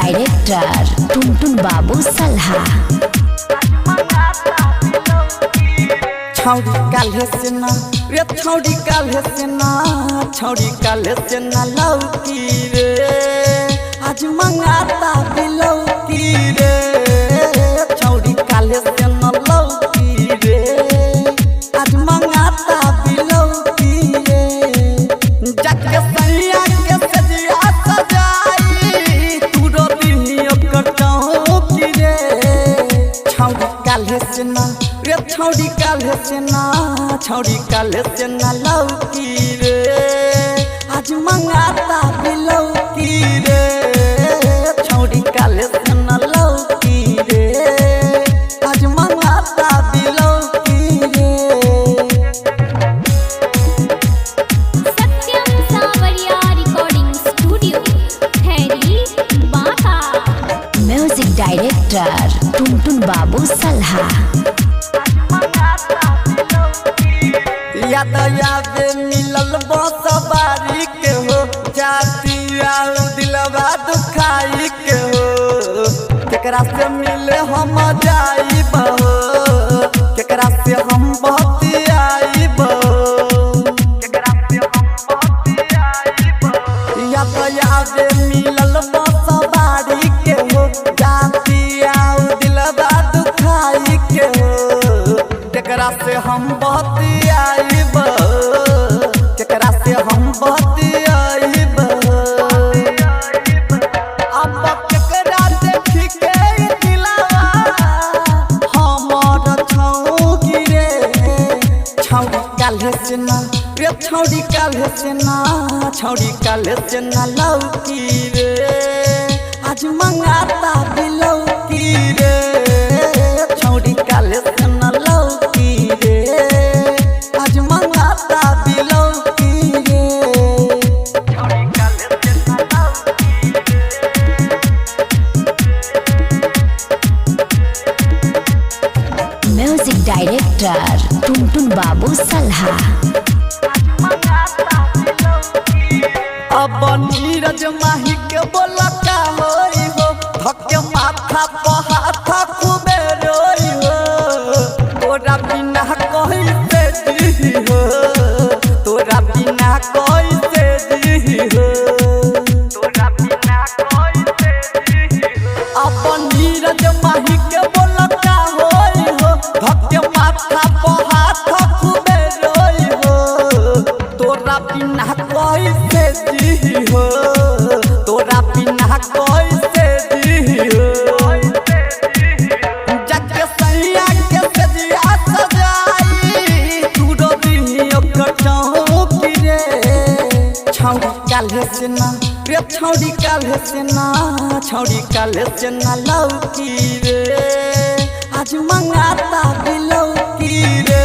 Director टुनटुन बाबू सल्हा। छौड़ी काल्हे से ना रे छौड़ी काल्हे से ना छौड़ी काल्हे से ना लौकी रे आज मंगाता बिलौकी रे छौड़ी काल्हे से ना लौकी रे आज मंगाता बिलौकी रे जाके सैया के सजिया सजाई तू रो दिही ओकर चौकी रे छौड़ी काल्हे से ना रे छौड़ी काल्हे से ना छौड़ी काल्हे से ना लौकी रे आज मंगाता बिलौकी रे छौड़ी काल्हे से ना लौकी रे आज मंगाता बिलौकी रे। सत्यम सावरिया रिकॉर्डिंग स्टूडियो खैरी बांका। म्यूजिक डायरेक्टर टुनटुन बाबू सल्हा। याद यादे मिलल बसवारी के हो जाती आउ दिलवा दुखाई के हो केकरा से मिले हम जाइब हो केकरा से हम बतियाइब याद यादे मिलल बसवारी के हो जाती आउ दिलवा दुखाई के हो केकरा से हम बतियाइब केकरा से हम बतियाइब अब केकरा देखी के दिलवा हमर छौकी रे छौड़ी काल्हे से ना रे छौड़ी काल्हे से ना छौड़ी काल्हे से ना लौकी रे आज मंगाता बिलौकी रे छौड़ी काल्हे से ना लौकी रे आज मंगाता बिलौकी रे छौड़ी काल्हे से ना लौकी म्यूजिक डायरेक्टर टुनटुन बाबू सल्हा। अब नीरज माही के बोला का होई हो धक्के माथा पर हाथ खूबे रोई हो तोरा बिना कोई से दी हो तोरा बिना कोई से दी हो तोरा बिना कोई से दी हो अब नीरज माही के बोला का होई हो धक्के माथा पर हाथ खूबे रोई हो तोरा बिना कोई से दी हो तोरा बिना कोई से दी हो जाके सैया के सजिया सजाई तू रो दिही ओकर चौकी रे छौड़ी काल्हे से ना रे छौड़ी काल्हे से ना छौड़ी काल्हे से ना लौकी रे आज मंगाता बिलौकी रे